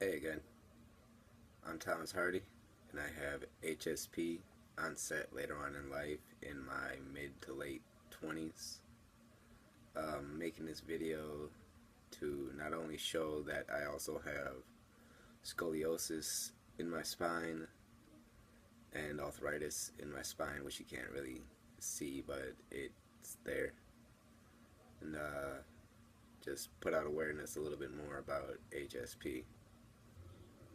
Hey again, I'm Thomas Hardy, and I have HSP onset later on in life in my mid to late 20s. Making this video to not only show that I also have scoliosis in my spine and arthritis in my spine, which you can't really see, but it's there, and just put out awareness a little bit more about HSP.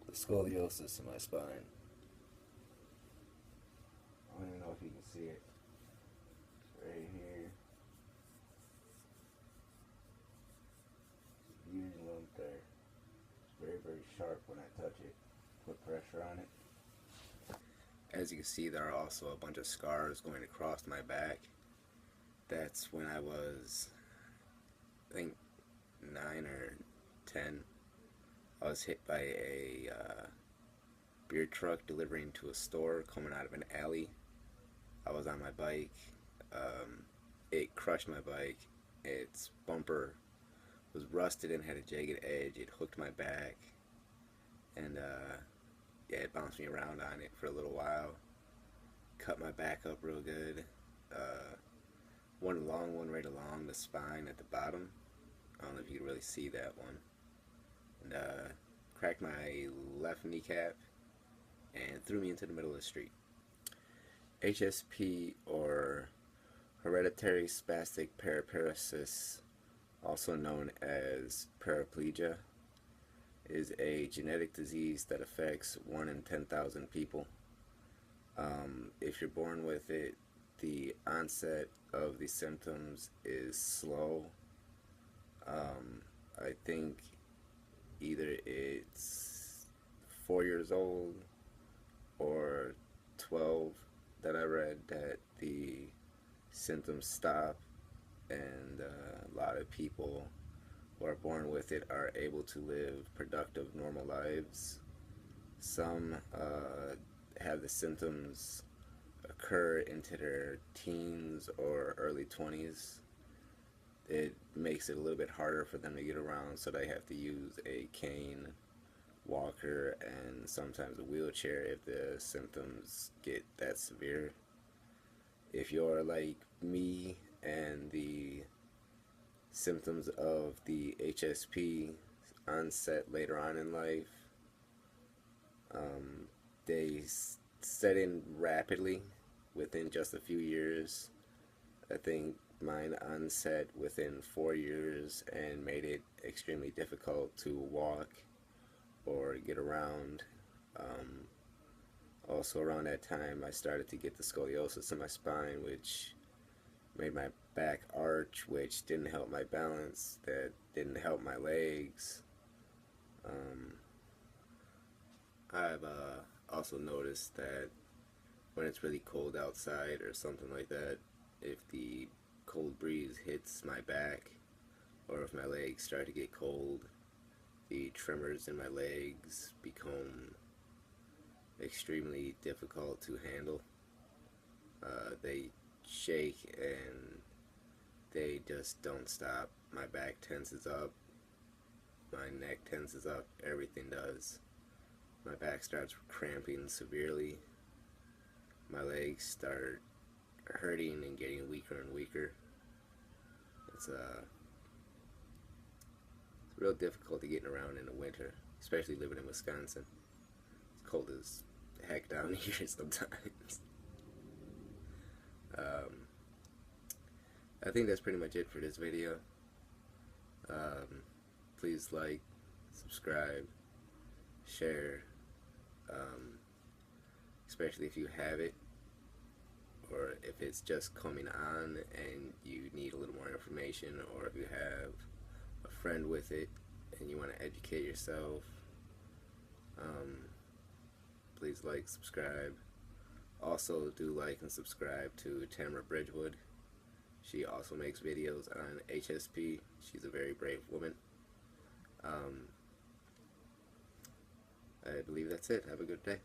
The scoliosis in my spine. I don't even know if you can see it. It's right here. It's a huge lump there. It's very, very sharp when I touch it. Put pressure on it. As you can see, there are also a bunch of scars going across my back. That's when I was, I think, 9 or 10. I was hit by a beer truck delivering to a store coming out of an alley. I was on my bike. It crushed my bike. Its bumper was rusted and had a jagged edge. It hooked my back, and yeah, it bounced me around on it for a little while. Cut my back up real good. One long one right along the spine at the bottom. I don't know if you can really see that one. And cracked my left kneecap and threw me into the middle of the street. HSP, or hereditary spastic paraparesis, also known as paraplegia, is a genetic disease that affects 1 in 10,000 people. If you're born with it, the onset of the symptoms is slow. I think either it's 4 years old or 12 that I read that the symptoms stop, and a lot of people who are born with it are able to live productive, normal lives. Some have the symptoms occur into their teens or early 20s. It makes it a little bit harder for them to get around, so they have to use a cane, walker, and sometimes a wheelchair if the symptoms get that severe. If you're like me and the symptoms of the HSP onset later on in life, they set in rapidly within just a few years. I think mine onset within 4 years and made it extremely difficult to walk or get around. Also around that time I started to get the scoliosis in my spine, which made my back arch, which didn't help my balance, that didn't help my legs. I've also noticed that when it's really cold outside or something like that, if the cold breeze hits my back or if my legs start to get cold, the tremors in my legs become extremely difficult to handle. They shake and they just don't stop. My back tenses up, my neck tenses up, everything does. My back starts cramping severely. My legs start hurting and getting weaker and weaker. It's real difficult getting around in the winter, especially living in Wisconsin. It's cold as heck down here sometimes. I think that's pretty much it for this video. Please like, subscribe, share, especially if you have it, or if it's just coming on and you need a little more information, or if you have a friend with it and you want to educate yourself. Please like, subscribe. Also do like and subscribe to Tamara Bridgewood. She also makes videos on HSP. She's a very brave woman. I believe that's it. Have a good day.